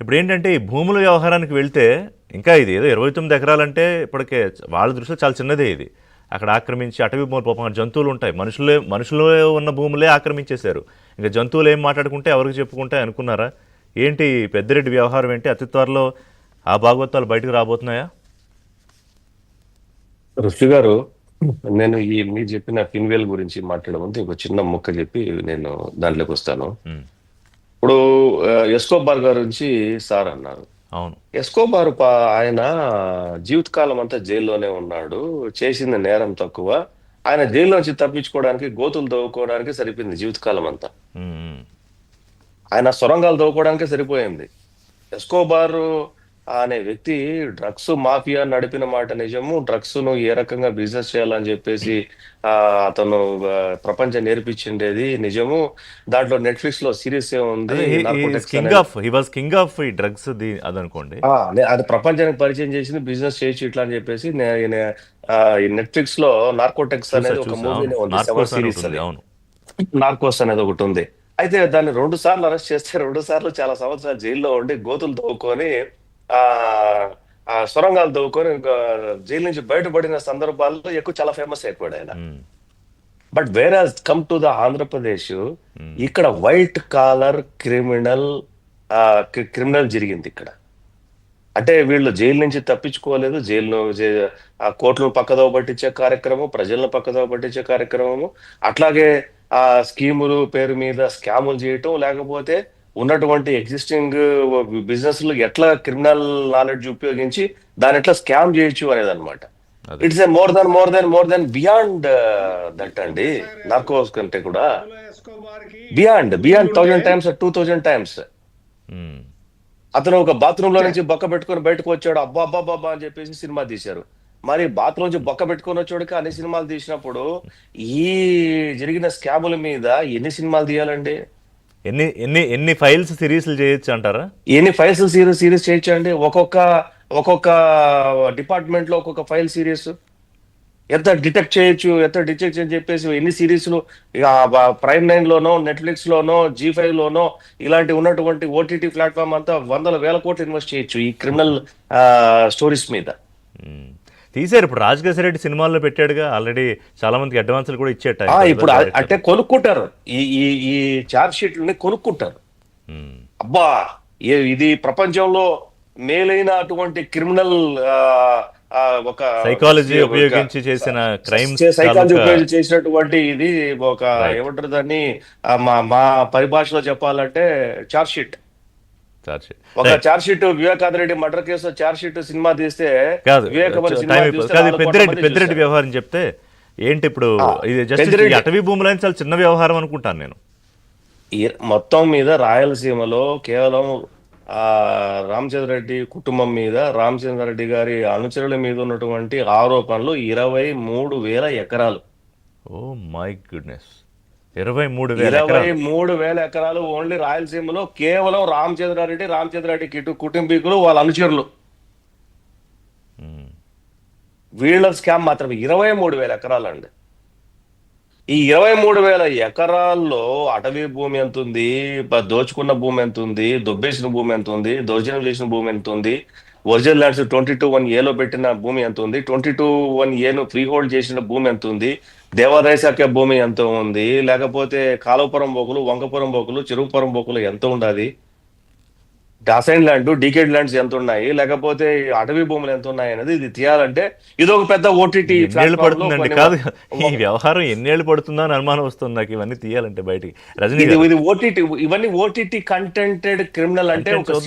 ఇప్పుడేంటంటే ఈ భూముల వ్యవహారానికి వెళ్తే ఇంకా ఇది ఏదో 29 ఎకరాలంటే ఇప్పటికే వాళ్ళ దృష్టిలో చాలా చిన్నదే ఇది. అక్కడ ఆక్రమించి అటవీ భూములు పాపం జంతువులు ఉంటాయి. మనుషులు ఉన్న భూములే ఆక్రమించేశారు. ఇంకా జంతువులు ఏం మాట్లాడుకుంటే ఎవరికి చెప్పుకుంటాయి అనుకున్నారా? ఏంటి పెద్దిరెడ్డి వ్యవహారం ఏంటి? అతి త్వరలో ఆ భాగవతాలు బయటకు రాబోతున్నాయా? ఋషి గారు, నేను మీరు చెప్పిన ఫిన్వేల్ గురించి మాట్లాడే ముందు ఇంకో చిన్న ముక్క చెప్పి నేను దాంట్లోకి వస్తాను. ఉమ్, ఇప్పుడు ఎస్కోబార్ గారి గురించి సార్ అన్నారు. అవును. ఎస్కోబార్ ఆయన జీవితకాలం అంతా జైల్లోనే ఉన్నాడు. చేసిన నేరం తక్కువ. ఆయన జైల్లోంచి తప్పించుకోవడానికి గోతులు తవ్వుకోవడానికి సరిపోయింది జీవితకాలం అంతా. ఉమ్, ఉమ్, ఆయన సొరంగాలు తవ్వుకోవడానికే సరిపోయింది. ఎస్కోబార్ అనే వ్యక్తి డ్రగ్స్ మాఫియా నడిపిన మాట నిజము. డ్రగ్స్ ను ఏ రకంగా బిజినెస్ చేయాలని చెప్పేసి అతను ప్రపంచం నేర్పించిండేది నిజము. దాంట్లో నెట్ఫ్లిక్స్ లో సిరీస్ ఉంది, అదే నార్కోటిక్స్ కింగ్ అనేది. Of he was king of ఈ డ్రగ్స్ అదనుకోండి. అది ప్రపంచానికి పరిచయం చేసింది, బిజినెస్ చేయొచ్చు ఇట్లా అని చెప్పేసి ఈ నెట్ఫ్లిక్స్ లో నార్కోటిక్స్ చూసా అనేది ఒక చూసా అవును. మూవీనే ఉంది, 7 నార్కోస్ అని సిరీస్ ఉంటుంది. అది. అవును. నార్కోస్ అనేది ఒకటి ఉంది. అయితే దాన్ని 2 సార్లు అరెస్ట్ చేస్తే 2 సార్లు చాలా సంవత్సరాలు జైల్లో ఉండి గోతులు తవ్వుకొని ఆ ఆ సొరంగాలు తవ్వుకొని జైలు నుంచి బయటపడిన సందర్భాల్లో ఎక్కువ చాలా ఫేమస్ అయిపోయాడు ఆయన. Um, but where has come to the Andhra Pradesh, um, ఇక్కడ వైట్ కాలర్ క్రిమినల్ జరిగింది ఇక్కడ. అంటే వీళ్ళు జైలు నుంచి తప్పించుకోలేదు. ఆ కోర్టులను పక్కదోవ పట్టించే కార్యక్రమం, ప్రజలను పక్కదోవ పట్టించే కార్యక్రమము, అట్లాగే ఆ స్కీములు పేరు మీద స్కాములు చేయటం, లేకపోతే ఉన్నటువంటి ఎగ్జిస్టింగ్ బిజినెస్ ఎట్లా క్రిమినల్ నాలెడ్జ్ ఉపయోగించి దాన్ని ఎట్లా స్కామ్ చేయొచ్చు అనేది అనమాట. అదే. It's a more than beyond that అండి. నార్కోస్ కంటే కూడా బియాండ్ 1000 times 2000 times. ఉమ్, అతను ఒక బాత్రూమ్ లో నుంచి బొక్క పెట్టుకొని బయటకు వచ్చాడు, అబ్బా అబ్బా అబ్బా అని చెప్పేసి సినిమా తీశారు. మరి బాత్రూమ్ నుంచి బొక్క పెట్టుకొని వచ్చాడుకి అన్ని సినిమాలు తీసినప్పుడు ఈ జరిగిన స్కాముల మీద ఎన్ని సినిమాలు తీయాలండి? ఎన్ని ఎన్ని ఎన్ని ఫైల్స్ సిరీస్లు చేయొచ్చు అంటారా? ఎన్ని ఫైల్స్ సిరీస్ చేయొచ్చండి? ఒక్కొక్క డిపార్ట్మెంట్ లో ఒక్కొక్క ఫైల్ సిరీస్ ఎంత డిటెక్ట్ చేయొచ్చు, అని చెప్పేసి ఎన్ని సిరీస్లు Prime9 లోనో, నెట్ఫ్లిక్స్ లోనో, G5 లోనో ఇలాంటి ఉన్నటువంటి ఓటీటీ ప్లాట్ఫామ్ అంతా వందల వేల కోట్లు ఇన్వెస్ట్ చేయొచ్చు ఈ క్రిమినల్ స్టోరీస్ మీద. ఉమ్. తీశారు ఇప్పుడు రాజకేశ్వర రెడ్డి సినిమాల్లో పెట్టాడుగా ఆల్రెడీ. చాలా మందికి అడ్వాన్సులు కూడా ఇచ్చేట ఇప్పుడు అంటే కొనుక్కుంటారు, ఈ ఈ ఈ ఛార్జ్ షీట్లని కొనుక్కుంటారు. అబ్బా, ఇది ప్రపంచంలో మేలైన అటువంటి క్రిమినల్ ఒక సైకాలజీ ఉపయోగించి చేసిన క్రైమ్స్, సైకాలజీ ఉపయోగించి చేసినటువంటి ఇది ఒక ఏమంటారు దాన్ని, మా పరిభాషలో చెప్పాలంటే ఛార్జ్ షీట్. ఒక charge sheet Vivekananda Reddy murder case charge sheet cinema తీస్తే కాదు. కాదు, పెద్దిరెడ్డి వ్యవహారం చెప్తే ఏంటి ఇప్పుడు? ఇది జస్ట్ అటవీ భూములని చాలా చిన్న వ్యవహారం అనుకుంటాను నేను. మొత్తం మీద రాయలసీమలో కేవలం రామచంద్రరెడ్డి కుటుంబం మీద, రామచంద్రరెడ్డి గారి అనుచరుల మీద ఉన్నటువంటి ఆరోపణలు 23,000 ఎకరాలు. ఓ మై గుడ్నెస్, 23,000 ఎకరాలు ఓన్లీ రాయలసీమలో కేవలం రామచంద్రారెడ్డి కుటుంబీకులు, వాళ్ళ అనుచరులు, వీళ్ళ స్కామ్ మాత్రమే 23,000 ఎకరాలు అండి. ఈ 23,000 ఎకరాల్లో అటవీ భూమి ఎంత ఉంది, దోచుకున్న భూమి ఎంత ఉంది, దొబ్బేసిన భూమి ఎంత ఉంది, దౌర్జన్యం చేసిన భూమి ఎంత ఉంది, ఒరిజినల్ ల్యాండ్స్ 22(1)A పెట్టిన భూమి ఎంత ఉంది, 22(1)A ఫ్రీ హోల్డ్ చేసిన భూమి ఎంత ఉంది, దేవాదాయ శాఖ భూమి ఎంత ఉంది, లేకపోతే కాలువపురం బోకులు, వంకపురం బోకులు, చెరువుపురం బోకులు ఎంత ఉండాలి, అసైన్ ల్యాండ్, డీకేడ్ ల్యాండ్స్ ఎంత ఉన్నాయి, లేకపోతే అటవీ భూములు ఎంత ఉన్నాయి అనేది ఇది తీయాలంటే ఇది ఒక పెద్ద ఓటీటీ పడుతుందండి. కాదు, ఈ వ్యవహారం ఎన్నేళ్ళు పడుతుందో అని అనుమానం వస్తుంది నాకు ఇవన్నీ తీయాలంటే బయటికి. రజనీ, ఇవన్నీ ఓటీటీ కంటెంటెడ్ క్రిమినల్ అంటే ఒక